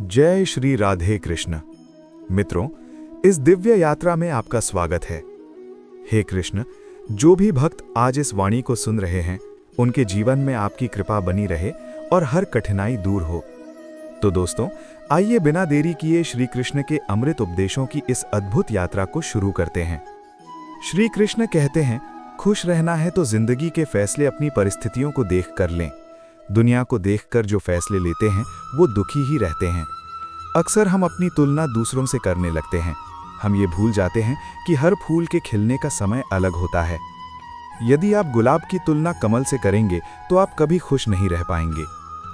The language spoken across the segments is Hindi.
जय श्री राधे कृष्ण। मित्रों, इस दिव्य यात्रा में आपका स्वागत है। हे कृष्ण, जो भी भक्त आज इस वाणी को सुन रहे हैं, उनके जीवन में आपकी कृपा बनी रहे और हर कठिनाई दूर हो। तो दोस्तों, आइए बिना देरी किए श्री कृष्ण के अमृत उपदेशों की इस अद्भुत यात्रा को शुरू करते हैं। श्री कृष्ण कहते हैं, खुश रहना है तो जिंदगी के फैसले अपनी परिस्थितियों को देख कर लें। दुनिया को देखकर जो फैसले लेते हैं वो दुखी ही रहते हैं। अक्सर हम अपनी तुलना दूसरों से करने लगते हैं। हम ये भूल जाते हैं कि हर फूल के खिलने का समय अलग होता है। यदि आप गुलाब की तुलना कमल से करेंगे तो आप कभी खुश नहीं रह पाएंगे।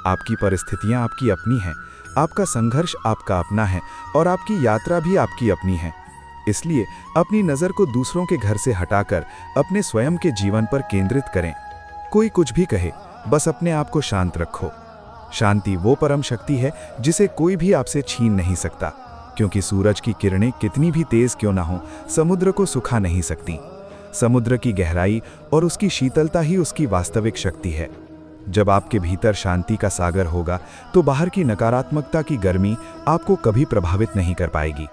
आपकी परिस्थितियां आपकी अपनी हैं, आपका संघर्ष आपका अपना है और आपकी यात्रा भी आपकी अपनी है। इसलिए अपनी नज़र को दूसरों के घर से हटाकर अपने स्वयं के जीवन पर केंद्रित करें। कोई कुछ भी कहे, बस अपने आप को शांत रखो। शांति वो परम शक्ति है जिसे कोई भी आपसे छीन नहीं सकता, क्योंकि सूरज की किरणें कितनी भी तेज क्यों ना हो, समुद्र को सुखा नहीं सकती। समुद्र की गहराई और उसकी शीतलता ही उसकी वास्तविक शक्ति है। जब आपके भीतर शांति का सागर होगा तो बाहर की नकारात्मकता की गर्मी आपको कभी प्रभावित नहीं कर पाएगी।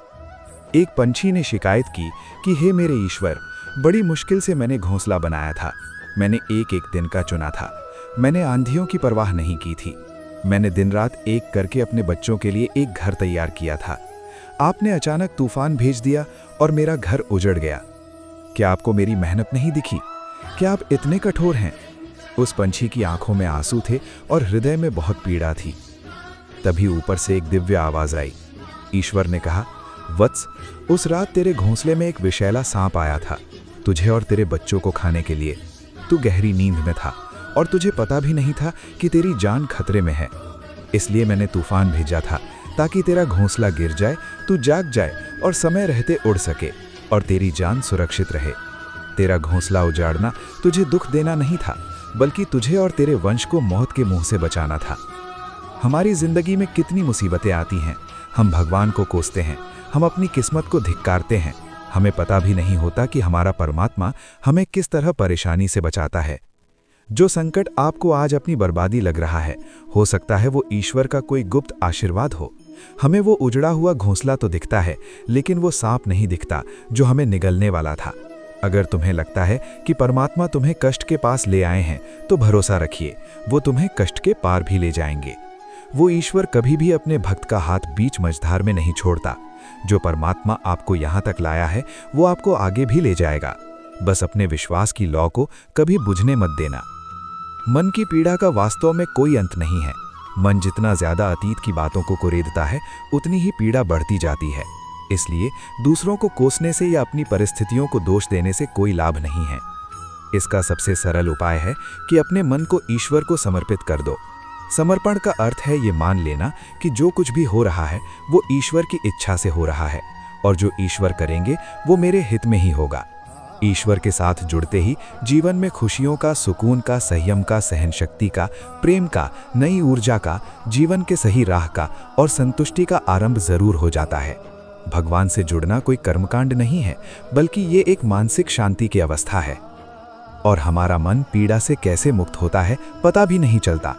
एक पंछी ने शिकायत की कि हे मेरे ईश्वर, बड़ी मुश्किल से मैंने घोंसला बनाया था। मैंने एक एक दिन का चुना था। मैंने आंधियों की परवाह नहीं की थी। मैंने दिन रात एक करके अपने बच्चों के लिए एक घर तैयार किया था। आपने अचानक तूफान भेज दिया और मेरा घर उजड़ गया। क्या आपको मेरी मेहनत नहीं दिखी? क्या आप इतने कठोर हैं? उस पंछी की आंखों में आंसू थे और हृदय में बहुत पीड़ा थी। तभी ऊपर से एक दिव्य आवाज आई। ईश्वर ने कहा, वत्स, उस रात तेरे घोंसले में एक विषैला सांप आया था, तुझे और तेरे बच्चों को खाने के लिए। तू गहरी नींद में था और तुझे पता भी नहीं था कि तेरी जान खतरे में है। इसलिए मैंने तूफान भेजा था ताकि तेरा घोंसला गिर जाए, तू जाग जाए और समय रहते उड़ सके और तेरी जान सुरक्षित रहे। तेरा घोंसला उजाड़ना तुझे दुख देना नहीं था, बल्कि तुझे और तेरे वंश को मौत के मुंह से बचाना था। हमारी जिंदगी में कितनी मुसीबतें आती हैं। हम भगवान को कोसते हैं, हम अपनी किस्मत को धिक्कारते हैं। हमें पता भी नहीं होता कि हमारा परमात्मा हमें किस तरह परेशानी से बचाता है। जो संकट आपको आज अपनी बर्बादी लग रहा है, हो सकता है वो ईश्वर का कोई गुप्त आशीर्वाद हो। हमें वो उजड़ा हुआ घोंसला तो दिखता है, लेकिन वो सांप नहीं दिखता जो हमें निगलने वाला था। अगर तुम्हें लगता है कि परमात्मा तुम्हें कष्ट के पास ले आए हैं, तो भरोसा रखिए, वो तुम्हें कष्ट के पार भी ले जाएंगे। वो ईश्वर कभी भी अपने भक्त का हाथ बीच मझधार में नहीं छोड़ता। जो परमात्मा आपको यहाँ तक लाया है, वो आपको आगे भी ले जाएगा। बस अपने विश्वास की लौ को कभी बुझने मत देना। मन की पीड़ा का वास्तव में कोई अंत नहीं है। मन जितना ज्यादा अतीत की बातों को कुरेदता है, उतनी ही पीड़ा बढ़ती जाती है। इसलिए दूसरों को कोसने से या अपनी परिस्थितियों को दोष देने से कोई लाभ नहीं है। इसका सबसे सरल उपाय है कि अपने मन को ईश्वर को समर्पित कर दो। समर्पण का अर्थ है ये मान लेना कि जो कुछ भी हो रहा है वो ईश्वर की इच्छा से हो रहा है, और जो ईश्वर करेंगे वो मेरे हित में ही होगा। ईश्वर के साथ जुड़ते ही जीवन में खुशियों का, सुकून का, संयम का, सहन शक्ति का, प्रेम का, नई ऊर्जा का, जीवन के सही राह का और संतुष्टि का आरंभ जरूर हो जाता है। भगवान से जुड़ना कोई कर्मकांड नहीं है, बल्कि ये एक मानसिक शांति की अवस्था है। और हमारा मन पीड़ा से कैसे मुक्त होता है पता भी नहीं चलता।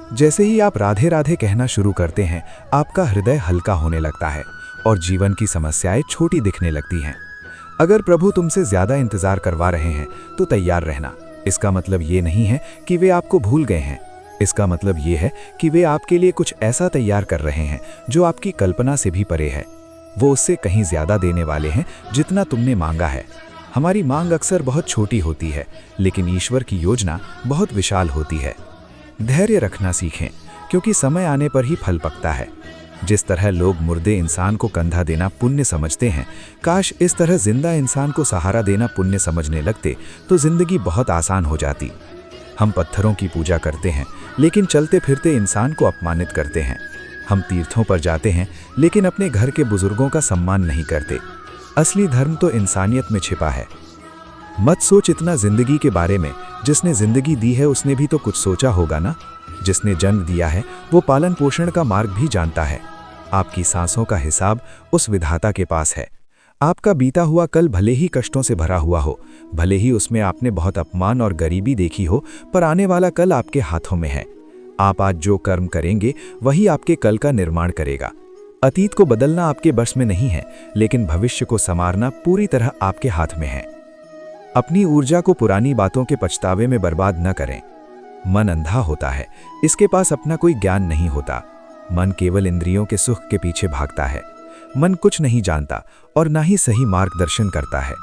जैसे ही आप राधे राधे कहना शुरू करते हैं, आपका हृदय हल्का होने लगता है और जीवन की समस्याएं छोटी दिखने लगती हैं। अगर प्रभु तुमसे ज्यादा इंतजार करवा रहे हैं तो तैयार रहना। इसका मतलब ये नहीं है कि वे आपको भूल गए हैं। इसका मतलब ये है कि वे आपके लिए कुछ ऐसा तैयार कर रहे हैं जो आपकी कल्पना से भी परे है। वो उससे कहीं ज्यादा देने वाले हैं जितना तुमने मांगा है। हमारी मांग अक्सर बहुत छोटी होती है, लेकिन ईश्वर की योजना बहुत विशाल होती है। धैर्य रखना सीखें, क्योंकि समय आने पर ही फल पकता है। जिस तरह लोग मुर्दे इंसान को कंधा देना पुण्य समझते हैं, काश इस तरह जिंदा इंसान को सहारा देना पुण्य समझने लगते तो जिंदगी बहुत आसान हो जाती। हम पत्थरों की पूजा करते हैं, लेकिन चलते फिरते इंसान को अपमानित करते हैं। हम तीर्थों पर जाते हैं, लेकिन अपने घर के बुजुर्गों का सम्मान नहीं करते। असली धर्म तो इंसानियत में छिपा है। मत सोच इतना जिंदगी के बारे में। जिसने जिंदगी दी है उसने भी तो कुछ सोचा होगा ना। जिसने जन्म दिया है वो पालन पोषण का मार्ग भी जानता है। आपकी सांसों का हिसाब उस विधाता के पास है। आपका बीता हुआ कल भले ही कष्टों से भरा हुआ हो, भले ही उसमें आपने बहुत अपमान और गरीबी देखी हो, पर आने वाला कल आपके हाथों में है। आप आज जो कर्म करेंगे वही आपके कल का निर्माण करेगा। अतीत को बदलना आपके बस में नहीं है, लेकिन भविष्य को संवारना पूरी तरह आपके हाथ में है। अपनी ऊर्जा को पुरानी बातों के पछतावे में बर्बाद न करें। मन अंधा होता है, इसके पास अपना कोई ज्ञान नहीं होता। मन केवल इंद्रियों के सुख के पीछे भागता है। मन कुछ नहीं जानता और ना ही सही मार्गदर्शन करता है।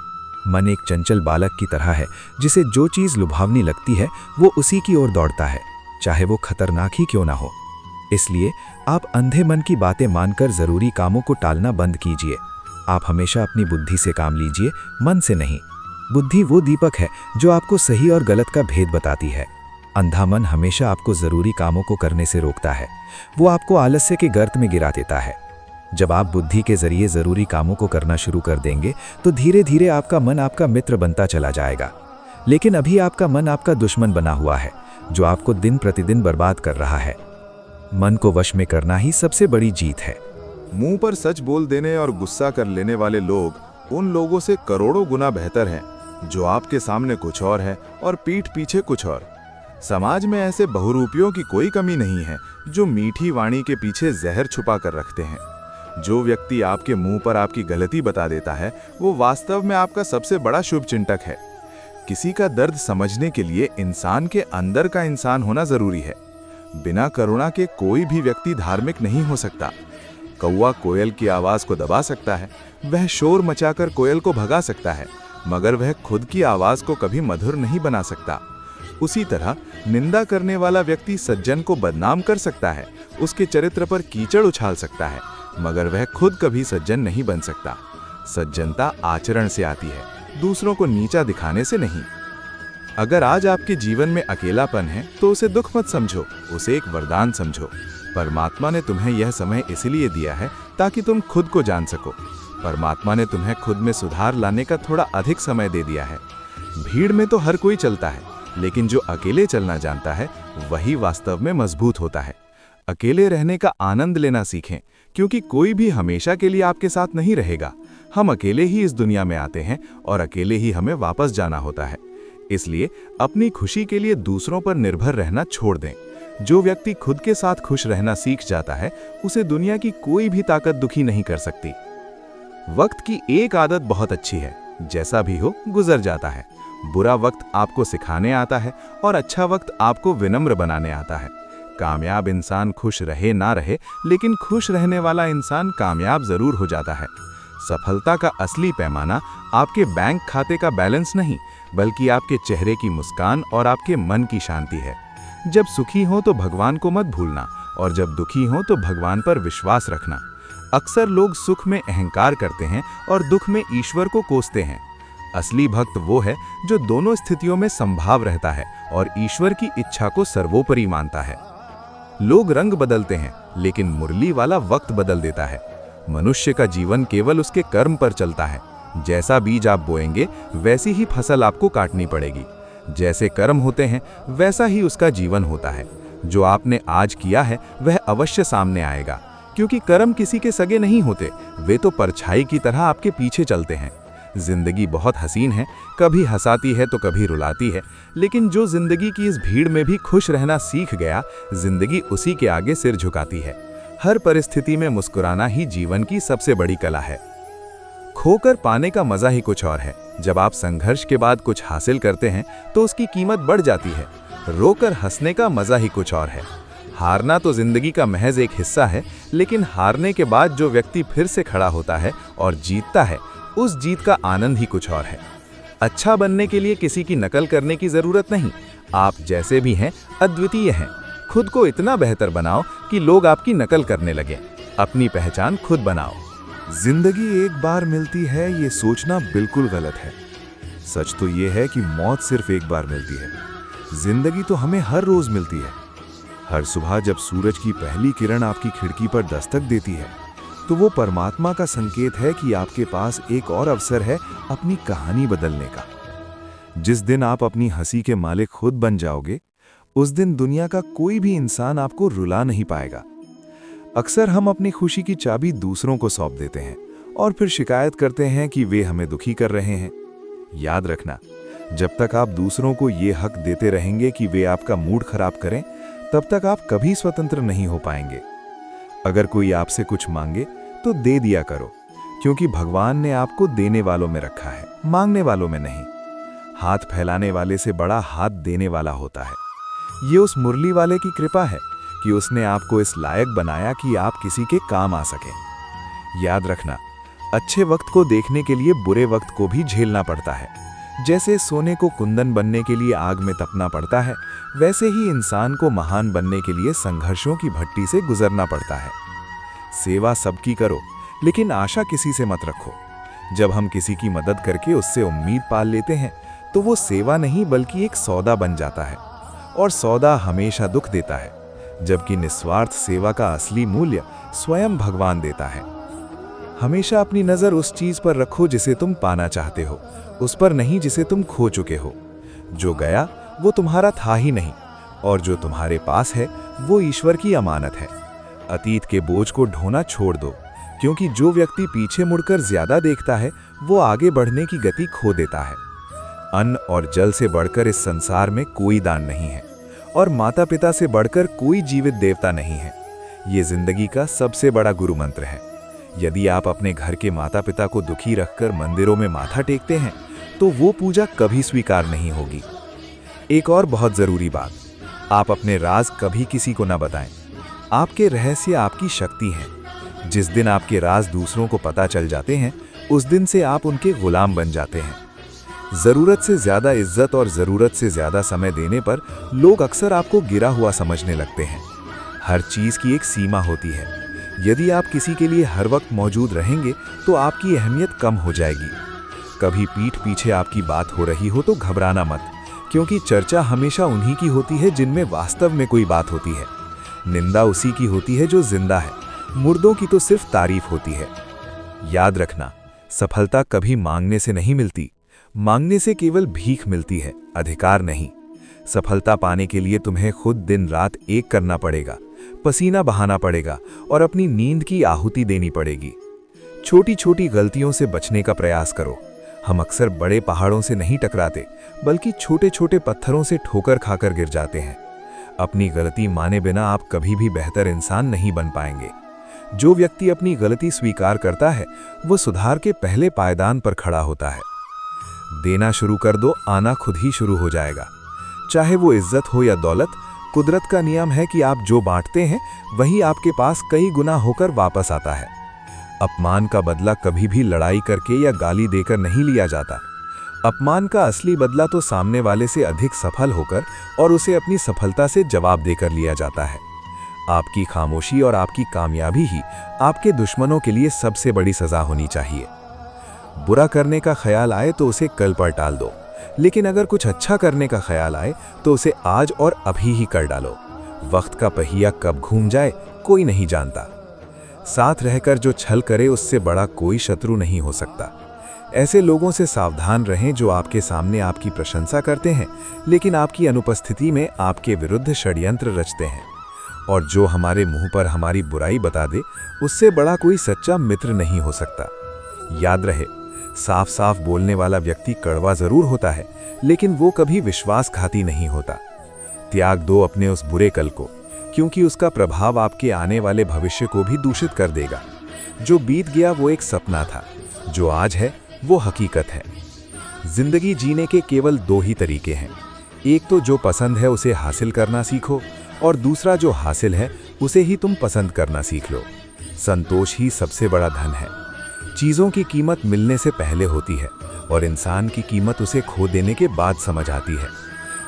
मन एक चंचल बालक की तरह है, जिसे जो चीज़ लुभावनी लगती है वो उसी की ओर दौड़ता है, चाहे वो खतरनाक ही क्यों ना हो। इसलिए आप अंधे मन की बातें मानकर जरूरी कामों को टालना बंद कीजिए। आप हमेशा अपनी बुद्धि से काम लीजिए, मन से नहीं। बुद्धि वो दीपक है जो आपको सही और गलत का भेद बताती है। अंधा मन हमेशा आपको जरूरी कामों को करने से रोकता है। वो आपको आलस्य के गर्त में गिरा देता है। जब आप बुद्धि के जरिए जरूरी कामों को करना शुरू कर देंगे तो धीरे धीरे आपका मन आपका मित्र बनता चला जाएगा। लेकिन अभी आपका मन आपका दुश्मन बना हुआ है, जो आपको दिन प्रतिदिन बर्बाद कर रहा है। मन को वश में करना ही सबसे बड़ी जीत है। मुंह पर सच बोल देने और गुस्सा कर लेने वाले लोग उन लोगों से करोड़ों गुना बेहतर हैं, जो आपके सामने कुछ और है और पीठ पीछे कुछ और। समाज में ऐसे बहुरूपियों की कोई कमी नहीं है, जो मीठी वाणी के पीछे जहर छुपा कर रखते हैं। जो व्यक्ति आपके मुंह पर आपकी गलती बता देता है, वो वास्तव में आपका सबसे बड़ा शुभचिंतक है। किसी का दर्द समझने के लिए इंसान के अंदर का इंसान होना जरूरी है। बिना करुणा के कोई भी व्यक्ति धार्मिक नहीं हो सकता। कौवा कोयल की आवाज को दबा सकता है, वह शोर मचाकर कोयल को भगा सकता है, मगर वह खुद की आवाज को कभी मधुर नहीं बना सकता। उसी तरह निंदा करने वाला व्यक्ति सज्जन को बदनाम कर सकता है, उसके चरित्र पर कीचड़ उछाल सकता है, मगर वह खुद कभी सज्जन नहीं बन सकता। सज्जनता आचरण से आती है, दूसरों को नीचा दिखाने से नहीं। अगर आज आपके जीवन में अकेलापन है तो उसे दुख मत समझो, उसे एक वरदान समझो। परमात्मा ने तुम्हें यह समय इसलिए दिया है ताकि तुम खुद को जान सको। परमात्मा ने तुम्हें खुद में सुधार लाने का थोड़ा अधिक समय दे दिया है। भीड़ में तो हर कोई चलता है, लेकिन जो अकेले चलना जानता है वही वास्तव में मजबूत होता है। अकेले रहने का आनंद लेना सीखें, क्योंकि कोई भी हमेशा के लिए आपके साथ नहीं रहेगा। हम अकेले ही इस दुनिया में आते हैं और अकेले ही हमें वापस जाना होता है। इसलिए अपनी खुशी के लिए दूसरों पर निर्भर रहना छोड़ दें। जो व्यक्ति खुद के साथ खुश रहना सीख जाता है, उसे दुनिया की कोई भी ताकत दुखी नहीं कर सकती। वक्त की एक आदत बहुत अच्छी है, जैसा भी हो गुजर जाता है। बुरा वक्त आपको सिखाने आता है और अच्छा वक्त आपको विनम्र बनाने आता है। कामयाब इंसान खुश रहे ना रहे, लेकिन खुश रहने वाला इंसान कामयाब जरूर हो जाता है। सफलता का असली पैमाना आपके बैंक खाते का बैलेंस नहीं, बल्कि आपके चेहरे की मुस्कान और आपके मन की शांति है। जब सुखी हो तो भगवान को मत भूलना, और जब दुखी हो तो भगवान पर विश्वास रखना। अक्सर लोग सुख में अहंकार करते हैं और दुख में ईश्वर को कोसते हैं। असली भक्त वो है जो दोनों स्थितियों में संभाव रहता है और ईश्वर की इच्छा को सर्वोपरि मानता है। लोग रंग बदलते हैं, लेकिन मुरली वाला वक्त बदल देता है। मनुष्य का जीवन केवल उसके कर्म पर चलता है। जैसा बीज आप बोएंगे, वैसी ही फसल आपको काटनी पड़ेगी। जैसे कर्म होते हैं, वैसा ही उसका जीवन होता है। जो आपने आज किया है वह अवश्य सामने आएगा, क्योंकि कर्म किसी के सगे नहीं होते, वे तो परछाई की तरह आपके पीछे चलते हैं। जिंदगी बहुत हसीन है, कभी हंसाती है तो कभी रुलाती है, लेकिन जो जिंदगी की इस भीड़ में भी खुश रहना सीख गया, जिंदगी उसी के आगे सिर झुकाती है। हर परिस्थिति में मुस्कुराना ही जीवन की सबसे बड़ी कला है। खोकर पाने का मजा ही कुछ और है। जब आप संघर्ष के बाद कुछ हासिल करते हैं तो उसकी कीमत बढ़ जाती है। रोकर हंसने का मजा ही कुछ और है। हारना तो जिंदगी का महज एक हिस्सा है, लेकिन हारने के बाद जो व्यक्ति फिर से खड़ा होता है और जीतता है, उस जीत का आनंद ही कुछ और है। अच्छा बनने के लिए किसी की नकल करने की जरूरत नहीं। आप जैसे भी हैं अद्वितीय हैं। खुद को इतना बेहतर बनाओ कि लोग आपकी नकल करने लगे। अपनी पहचान खुद बनाओ। जिंदगी एक बार मिलती है, ये सोचना बिल्कुल गलत है। सच तो ये है कि मौत सिर्फ एक बार मिलती है। जिंदगी तो हमें हर रोज मिलती है। हर सुबह जब सूरज की पहली किरण आपकी खिड़की पर दस्तक देती है, तो वो परमात्मा का संकेत है कि आपके पास एक और अवसर है अपनी कहानी बदलने का। जिस दिन आप अपनी हंसी के मालिक खुद बन जाओगे, उस दिन दुनिया का कोई भी इंसान आपको रुला नहीं पाएगा। अक्सर हम अपनी खुशी की चाबी दूसरों को सौंप देते हैं और फिर शिकायत करते हैं कि वे हमें दुखी कर रहे हैं। याद रखना, जब तक आप दूसरों को ये हक देते रहेंगे कि वे आपका मूड खराब करें, तब तक आप कभी स्वतंत्र नहीं हो पाएंगे। अगर कोई आपसे कुछ मांगे तो दे दिया करो, क्योंकि भगवान ने आपको देने वालों में रखा है, मांगने वालों में नहीं। हाथ फैलाने वाले से बड़ा हाथ देने वाला होता है। ये उस मुरली वाले की कृपा है कि उसने आपको इस लायक बनाया कि आप किसी के काम आ सकें। याद रखना, अच्छे वक्त को देखने के लिए बुरे वक्त को भी झेलना पड़ता है। जैसे सोने को कुंदन बनने के लिए आग में तपना पड़ता है, वैसे ही इंसान को महान बनने के लिए संघर्षों की भट्टी से गुजरना पड़ता है। सेवा सबकी करो, लेकिन आशा किसी से मत रखो। जब हम किसी की मदद करके उससे उम्मीद पाल लेते हैं तो वो सेवा नहीं बल्कि एक सौदा बन जाता है, और सौदा हमेशा दुख देता है, जबकि निस्वार्थ सेवा का असली मूल्य स्वयं भगवान देता है। हमेशा अपनी नज़र उस चीज़ पर रखो जिसे तुम पाना चाहते हो, उस पर नहीं जिसे तुम खो चुके हो। जो गया वो तुम्हारा था ही नहीं, और जो तुम्हारे पास है वो ईश्वर की अमानत है। अतीत के बोझ को ढोना छोड़ दो, क्योंकि जो व्यक्ति पीछे मुड़कर ज्यादा देखता है वो आगे बढ़ने की गति खो देता है। अन्न और जल से बढ़कर इस संसार में कोई दान नहीं है, और माता पिता से बढ़कर कोई जीवित देवता नहीं है। ये जिंदगी का सबसे बड़ा गुरु मंत्र है। यदि आप अपने घर के माता पिता को दुखी रखकर मंदिरों में माथा टेकते हैं तो वो पूजा कभी स्वीकार नहीं होगी। एक और बहुत जरूरी बात, आप अपने राज कभी किसी को न बताएं। आपके रहस्य आपकी शक्ति हैं। जिस दिन आपके राज दूसरों को पता चल जाते हैं, उस दिन से आप उनके गुलाम बन जाते हैं। जरूरत से ज्यादा इज्जत और जरूरत से ज्यादा समय देने पर लोग अक्सर आपको गिरा हुआ समझने लगते हैं। हर चीज की एक सीमा होती है। यदि आप किसी के लिए हर वक्त मौजूद रहेंगे तो आपकी अहमियत कम हो जाएगी। कभी पीठ पीछे आपकी बात हो रही हो तो घबराना मत, क्योंकि चर्चा हमेशा उन्हीं की होती है जिनमें वास्तव में कोई बात होती है। निंदा उसी की होती है जो जिंदा है, मुर्दों की तो सिर्फ तारीफ होती है। याद रखना, सफलता कभी मांगने से नहीं मिलती। मांगने से केवल भीख मिलती है, अधिकार नहीं। सफलता पाने के लिए तुम्हें खुद दिन रात एक करना पड़ेगा, पसीना बहाना पड़ेगा और अपनी नींद की आहुति देनी पड़ेगी। छोटी छोटी गलतियों से बचने का प्रयास करो। हम अक्सर बड़े पहाड़ों से नहीं टकराते, बल्कि छोटे छोटे पत्थरों से ठोकर खाकर गिर जाते हैं। अपनी गलती माने बिना आप कभी भी बेहतर इंसान नहीं बन पाएंगे। जो व्यक्ति अपनी गलती स्वीकार करता है वो सुधार के पहले पायदान पर खड़ा होता है। देना शुरू कर दो, आना खुद ही शुरू हो जाएगा। चाहे वो इज्जत हो या दौलत, कुदरत का नियम है कि आप जो बांटते हैं वही आपके पास कई गुना होकर वापस आता है। अपमान का बदला कभी भी लड़ाई करके या गाली देकर नहीं लिया जाता। अपमान का असली बदला तो सामने वाले से अधिक सफल होकर और उसे अपनी सफलता से जवाब देकर लिया जाता है। आपकी खामोशी और आपकी कामयाबी ही आपके दुश्मनों के लिए सबसे बड़ी सजा होनी चाहिए। बुरा करने का ख्याल आए तो उसे कल पर टाल दो, लेकिन अगर कुछ अच्छा करने का ख्याल आए तो उसे आज और अभी ही कर डालो। वक्त का पहिया कब घूम जाए कोई नहीं जानता। साथ रहकर जो छल करे उससे बड़ा कोई शत्रु नहीं हो सकता। ऐसे लोगों से सावधान रहें जो आपके सामने आपकी प्रशंसा करते हैं, लेकिन आपकी अनुपस्थिति में आपके विरुद्ध षड्यंत्र रचते हैं। और जो हमारे मुंह पर हमारी बुराई बता दे, उससे बड़ा कोई सच्चा मित्र नहीं हो सकता। याद रहे, साफ साफ बोलने वाला व्यक्ति कड़वा जरूर होता है, लेकिन वो कभी विश्वासघाती नहीं होता। त्याग दो अपने उस बुरे कल को, क्योंकि उसका प्रभाव आपके आने वाले भविष्य को भी दूषित कर देगा। जो बीत गया वो एक सपना था, जो आज है वो हकीकत है। जिंदगी जीने के केवल दो ही तरीके हैं। एक तो जो पसंद है उसे हासिल करना सीखो, और दूसरा जो हासिल है उसे ही तुम पसंद करना सीख लो। संतोष ही सबसे बड़ा धन है। चीज़ों की कीमत मिलने से पहले होती है, और इंसान की कीमत उसे खो देने के बाद समझ आती है।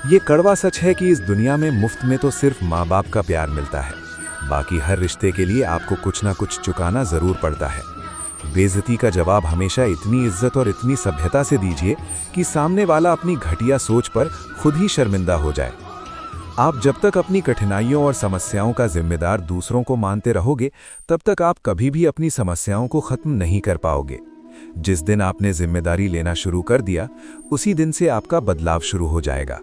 ये कड़वा सच है कि इस दुनिया में मुफ्त में तो सिर्फ माँ बाप का प्यार मिलता है। बाकी हर रिश्ते के लिए आपको कुछ ना कुछ चुकाना जरूर पड़ता है। बेइज्जती का जवाब हमेशा इतनी इज्जत और इतनी सभ्यता से दीजिए कि सामने वाला अपनी घटिया सोच पर खुद ही शर्मिंदा हो जाए। आप जब तक अपनी कठिनाइयों और समस्याओं का जिम्मेदार दूसरों को मानते रहोगे, तब तक आप कभी भी अपनी समस्याओं को खत्म नहीं कर पाओगे। जिस दिन आपने जिम्मेदारी लेना शुरू कर दिया, उसी दिन से आपका बदलाव शुरू हो जाएगा।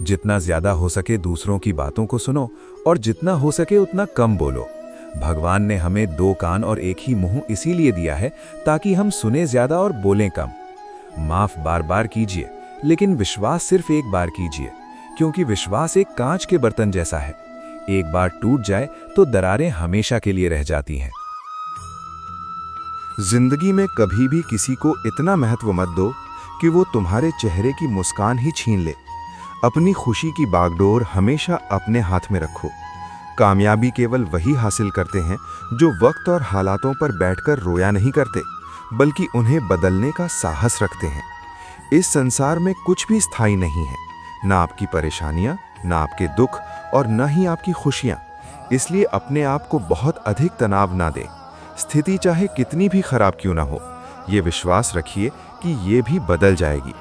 जितना ज्यादा हो सके दूसरों की बातों को सुनो, और जितना हो सके उतना कम बोलो। भगवान ने हमें दो कान और एक ही मुंह इसीलिए दिया है ताकि हम सुने ज्यादा और बोलें कम। माफ बार बार कीजिए, लेकिन विश्वास सिर्फ एक बार कीजिए, क्योंकि विश्वास एक कांच के बर्तन जैसा है। एक बार टूट जाए तो दरारें हमेशा के लिए रह जाती हैं। जिंदगी में कभी भी किसी को इतना महत्व मत दो कि वो तुम्हारे चेहरे की मुस्कान ही छीन ले। अपनी खुशी की बागडोर हमेशा अपने हाथ में रखो। कामयाबी केवल वही हासिल करते हैं जो वक्त और हालातों पर बैठकर रोया नहीं करते, बल्कि उन्हें बदलने का साहस रखते हैं। इस संसार में कुछ भी स्थायी नहीं है, ना आपकी परेशानियां, ना आपके दुख और न ही आपकी खुशियां। इसलिए अपने आप को बहुत अधिक तनाव ना दें। स्थिति चाहे कितनी भी खराब क्यों ना हो, ये विश्वास रखिए कि ये भी बदल जाएगी।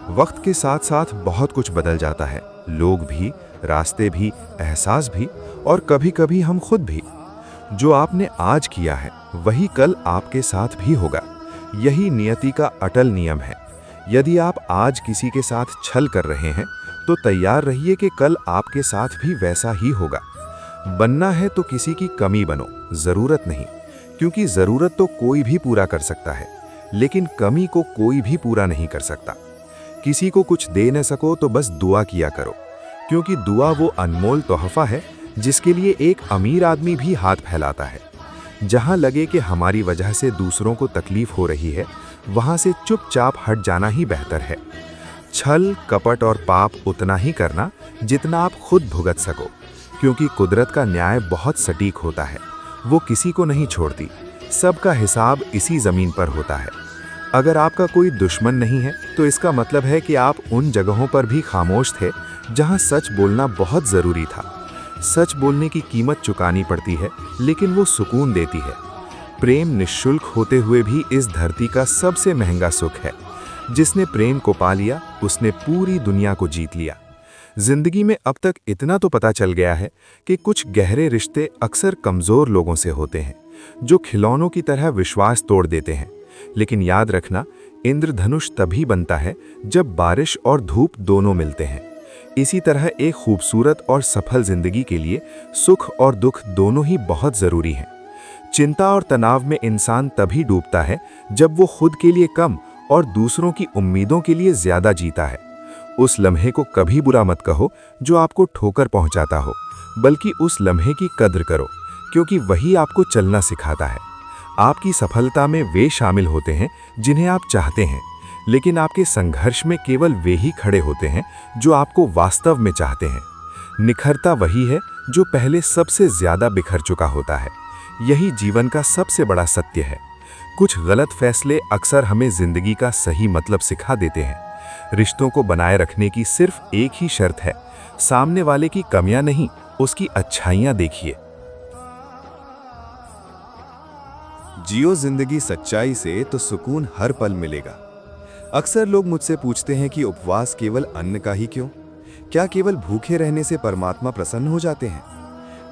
वक्त के साथ साथ बहुत कुछ बदल जाता है, लोग भी, रास्ते भी, एहसास भी और कभी-कभी हम खुद भी। जो आपने आज किया है वही कल आपके साथ भी होगा। यही नियति का अटल नियम है। यदि आप आज किसी के साथ छल कर रहे हैं तो तैयार रहिए कि कल आपके साथ भी वैसा ही होगा। बनना है तो किसी की कमी बनो, जरूरत नहीं, क्योंकि जरूरत तो कोई भी पूरा कर सकता है, लेकिन कमी को कोई भी पूरा नहीं कर सकता। किसी को कुछ दे न सको तो बस दुआ किया करो, क्योंकि दुआ वो अनमोल तोहफा है जिसके लिए एक अमीर आदमी भी हाथ फैलाता है। जहां लगे कि हमारी वजह से दूसरों को तकलीफ हो रही है, वहां से चुपचाप हट जाना ही बेहतर है। छल, कपट और पाप उतना ही करना जितना आप खुद भुगत सको, क्योंकि कुदरत का न्याय बहुत सटीक होता है। वो किसी को नहीं छोड़ती, सबका हिसाब इसी जमीन पर होता है। अगर आपका कोई दुश्मन नहीं है तो इसका मतलब है कि आप उन जगहों पर भी खामोश थे जहां सच बोलना बहुत जरूरी था। सच बोलने की कीमत चुकानी पड़ती है, लेकिन वो सुकून देती है। प्रेम निःशुल्क होते हुए भी इस धरती का सबसे महंगा सुख है। जिसने प्रेम को पा लिया उसने पूरी दुनिया को जीत लिया। जिंदगी में अब तक इतना तो पता चल गया है कि कुछ गहरे रिश्ते अक्सर कमजोर लोगों से होते हैं, जो खिलौनों की तरह विश्वास तोड़ देते हैं। लेकिन याद रखना, इंद्रधनुष तभी बनता है जब बारिश और धूप दोनों मिलते हैं। इसी तरह एक खूबसूरत और सफल जिंदगी के लिए सुख और दुख दोनों ही बहुत जरूरी हैं। चिंता और तनाव में इंसान तभी डूबता है जब वो खुद के लिए कम और दूसरों की उम्मीदों के लिए ज्यादा जीता है। उस लम्हे को कभी बुरा मत कहो जो आपको ठोकर पहुंचाता हो, बल्कि उस लम्हे की कद्र करो, क्योंकि वही आपको चलना सिखाता है। आपकी सफलता में वे शामिल होते हैं जिन्हें आप चाहते हैं, लेकिन आपके संघर्ष में केवल वे ही खड़े होते हैं जो आपको वास्तव में चाहते हैं। निखरता वही है जो पहले सबसे ज्यादा बिखर चुका होता है। यही जीवन का सबसे बड़ा सत्य है। कुछ गलत फैसले अक्सर हमें जिंदगी का सही मतलब सिखा देते हैं। रिश्तों को बनाए रखने की सिर्फ एक ही शर्त है, सामने वाले की कमियां नहीं, उसकी अच्छाइयां देखिए। जियो जिंदगी सच्चाई से तो सुकून हर पल मिलेगा। अक्सर लोग मुझसे पूछते हैं कि उपवास केवल अन्न का ही क्यों? क्या केवल भूखे रहने से परमात्मा प्रसन्न हो जाते हैं?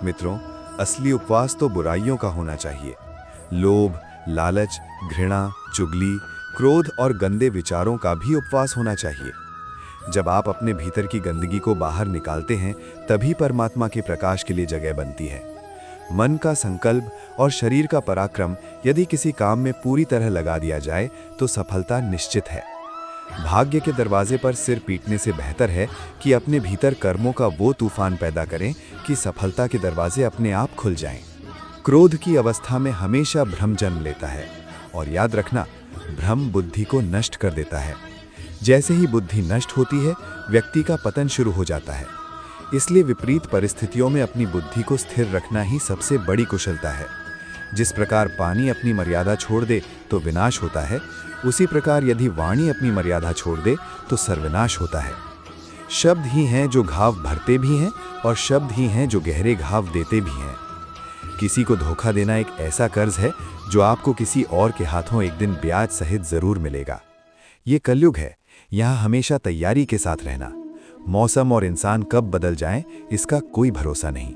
मित्रों, असली उपवास तो बुराइयों का होना चाहिए। लोभ, लालच, घृणा, चुगली, क्रोध और गंदे विचारों का भी उपवास होना चाहिए। जब आप अपने भीतर की गंदगी को बाहर निकालते हैं, तभी परमात्मा के प्रकाश के लिए जगह बनती है। मन का संकल्प और शरीर का पराक्रम यदि किसी काम में पूरी तरह लगा दिया जाए तो सफलता निश्चित है। भाग्य के दरवाजे पर सिर पीटने से बेहतर है कि अपने भीतर कर्मों का वो तूफान पैदा करें कि सफलता के दरवाजे अपने आप खुल जाएं। क्रोध की अवस्था में हमेशा भ्रम जन्म लेता है, और याद रखना, भ्रम बुद्धि को नष्ट कर देता है। जैसे ही बुद्धि नष्ट होती है, व्यक्ति का पतन शुरू हो जाता है। इसलिए विपरीत परिस्थितियों में अपनी बुद्धि को स्थिर रखना ही सबसे बड़ी कुशलता है। जिस प्रकार पानी अपनी मर्यादा छोड़ दे तो विनाश होता है, उसी प्रकार यदि वाणी अपनी मर्यादा छोड़ दे तो सर्वनाश होता है। शब्द ही हैं जो घाव भरते भी हैं, और शब्द ही हैं जो गहरे घाव देते भी हैं। किसी को धोखा देना एक ऐसा कर्ज है जो आपको किसी और के हाथों एक दिन ब्याज सहित जरूर मिलेगा। ये कलयुग है, यहाँ हमेशा तैयारी के साथ रहना। मौसम और इंसान कब बदल जाएं, इसका कोई भरोसा नहीं।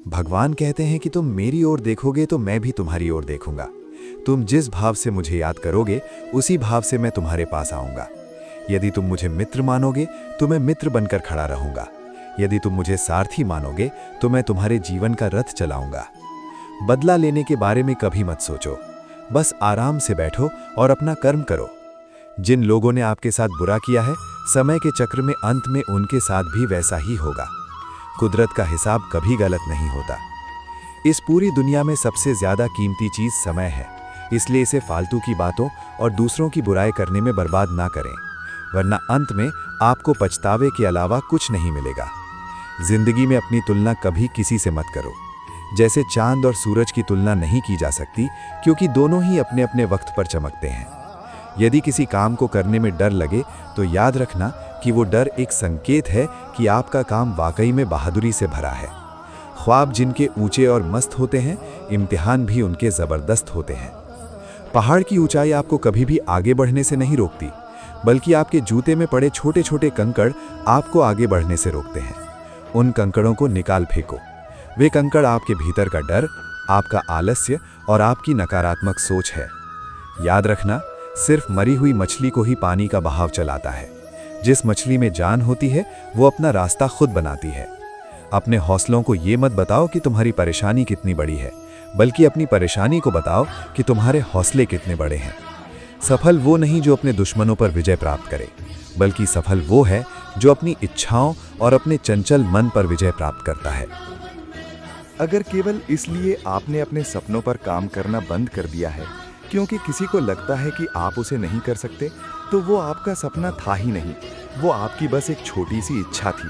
भगवान कहते हैं कि तुम मेरी ओर देखोगे तो मैं भी तुम्हारी ओर देखूंगा। तुम जिस भाव से मुझे याद करोगे, उसी भाव से मैं तुम्हारे पास आऊंगा। यदि तुम मुझे मित्र मानोगे तो मैं मित्र बनकर खड़ा रहूंगा। यदि तुम मुझे सारथी मानोगे तो मैं तुम्हारे जीवन का रथ चलाऊंगा। बदला लेने के बारे में कभी मत सोचो, बस आराम से बैठो और अपना कर्म करो। जिन लोगों ने आपके साथ बुरा किया है, समय के चक्र में अंत में उनके साथ भी वैसा ही होगा। कुदरत का हिसाब कभी गलत नहीं होता। इस पूरी दुनिया में सबसे ज्यादा कीमती चीज समय है, इसलिए इसे फालतू की बातों और दूसरों की बुराई करने में बर्बाद ना करें, वरना अंत में आपको पछतावे के अलावा कुछ नहीं मिलेगा। जिंदगी में अपनी तुलना कभी किसी से मत करो। जैसे चांद और सूरज की तुलना नहीं की जा सकती, क्योंकि दोनों ही अपने अपने वक्त पर चमकते हैं। यदि किसी काम को करने में डर लगे तो याद रखना कि वो डर एक संकेत है कि आपका काम वाकई में बहादुरी से भरा है। ख्वाब जिनके ऊंचे और मस्त होते हैं, इम्तिहान भी उनके ज़बरदस्त होते हैं। पहाड़ की ऊंचाई आपको कभी भी आगे बढ़ने से नहीं रोकती, बल्कि आपके जूते में पड़े छोटे छोटे कंकड़ आपको आगे बढ़ने से रोकते हैं। उन कंकड़ों को निकाल फेंको। वे कंकड़ आपके भीतर का डर, आपका आलस्य और आपकी नकारात्मक सोच है। याद रखना, सिर्फ मरी हुई मछली को ही पानी का बहाव चलाता है। जिस मछली में जान होती है वो अपना रास्ता खुद बनाती है। अपने हौसलों को ये मत बताओ कि तुम्हारी परेशानी कितनी बड़ी है, बल्कि अपनी परेशानी को बताओ कि तुम्हारे हौसले कितने बड़े हैं। सफल वो नहीं जो अपने दुश्मनों पर विजय प्राप्त करे, बल्कि सफल वो है जो अपनी इच्छाओं और अपने चंचल मन पर विजय प्राप्त करता है। अगर केवल इसलिए आपने अपने सपनों पर काम करना बंद कर दिया है क्योंकि किसी को लगता है कि आप उसे नहीं कर सकते, तो वो आपका सपना था ही नहीं, वो आपकी बस एक छोटी सी इच्छा थी।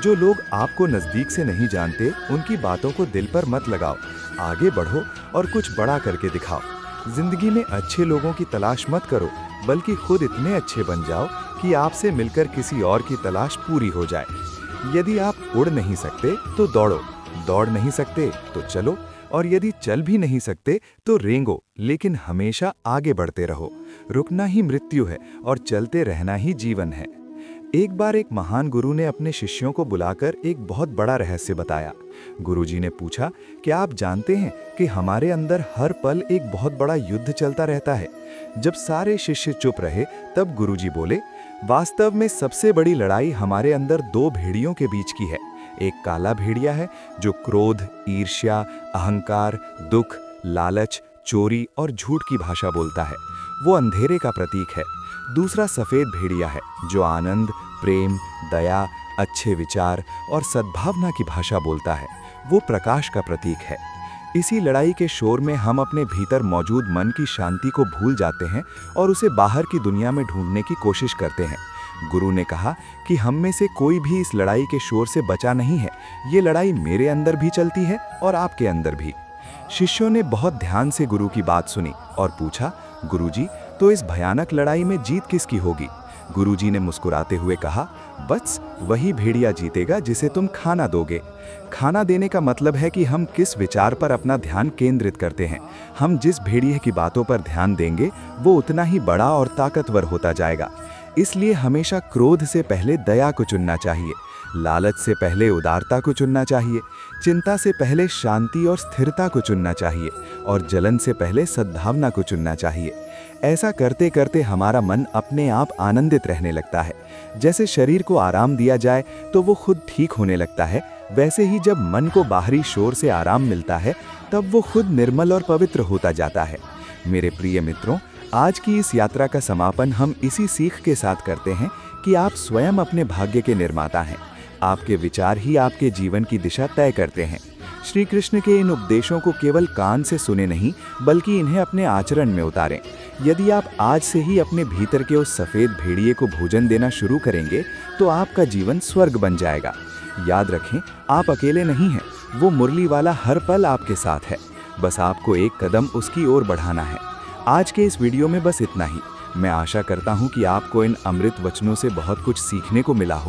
जो लोग आपको नज़दीक से नहीं जानते, उनकी बातों को दिल पर मत लगाओ, आगे बढ़ो और कुछ बड़ा करके दिखाओ। जिंदगी में अच्छे लोगों की तलाश मत करो, बल्कि खुद इतने अच्छे बन जाओ कि आपसे मिलकर किसी और की तलाश पूरी हो जाए। यदि आप उड़ नहीं सकते तो दौड़ो, दौड़ नहीं सकते तो चलो, और यदि चल भी नहीं सकते तो रेंगो, लेकिन हमेशा आगे बढ़ते रहो। रुकना ही मृत्यु है और चलते रहना ही जीवन है। एक बार एक महान गुरु ने अपने शिष्यों को बुलाकर एक बहुत बड़ा रहस्य बताया। गुरुजी ने पूछा, क्या आप जानते हैं कि हमारे अंदर हर पल एक बहुत बड़ा युद्ध चलता रहता है? जब सारे शिष्य चुप रहे, तब गुरुजी बोले, वास्तव में सबसे बड़ी लड़ाई हमारे अंदर दो भेड़ियों के बीच की है। एक काला भेड़िया है जो क्रोध, ईर्ष्या, अहंकार, दुख, लालच, चोरी और झूठ की भाषा बोलता है, वो अंधेरे का प्रतीक है। दूसरा सफेद भेड़िया है जो आनंद, प्रेम, दया, अच्छे विचार और सद्भावना की भाषा बोलता है, वो प्रकाश का प्रतीक है। इसी लड़ाई के शोर में हम अपने भीतर मौजूद मन की शांति को भूल जाते हैं और उसे बाहर की दुनिया में ढूंढने की कोशिश करते हैं। गुरु ने कहा कि हम में से कोई भी इस लड़ाई के शोर से बचा नहीं है। ये लड़ाई मेरे अंदर भी चलती है और आपके अंदर भी। शिष्यों ने बहुत ध्यान से गुरु की बात सुनी और पूछा, गुरुजी, तो इस भयानक लड़ाई में जीत किसकी होगी? गुरुजी ने मुस्कुराते हुए कहा, बस वही भेड़िया जीतेगा जिसे तुम खाना दोगे। खाना देने का मतलब है कि हम किस विचार पर अपना ध्यान केंद्रित करते हैं। हम जिस भेड़िए की बातों पर ध्यान देंगे वो उतना ही बड़ा और ताकतवर होता जाएगा। इसलिए हमेशा क्रोध से पहले दया को चुनना चाहिए, लालच से पहले उदारता को चुनना चाहिए, चिंता से पहले शांति और स्थिरता को चुनना चाहिए और जलन से पहले सद्भावना को चुनना चाहिए। ऐसा करते करते हमारा मन अपने आप आनंदित रहने लगता है। जैसे शरीर को आराम दिया जाए तो वो खुद ठीक होने लगता है, वैसे ही जब मन को बाहरी शोर से आराम मिलता है तब वो खुद निर्मल और पवित्र होता जाता है। मेरे प्रिय मित्रों, आज की इस यात्रा का समापन हम इसी सीख के साथ करते हैं कि आप स्वयं अपने भाग्य के निर्माता हैं। आपके विचार ही आपके जीवन की दिशा तय करते हैं। श्री कृष्ण के इन उपदेशों को केवल कान से सुने नहीं, बल्कि इन्हें अपने आचरण में उतारें। यदि आप आज से ही अपने भीतर के उस सफ़ेद भेड़िए को भोजन देना शुरू करेंगे तो आपका जीवन स्वर्ग बन जाएगा। याद रखें, आप अकेले नहीं हैं, वो मुरली वाला हर पल आपके साथ है। बस आपको एक कदम उसकी ओर बढ़ाना है। आज के इस वीडियो में बस इतना ही। मैं आशा करता हूँ कि आपको इन अमृत वचनों से बहुत कुछ सीखने को मिला हो।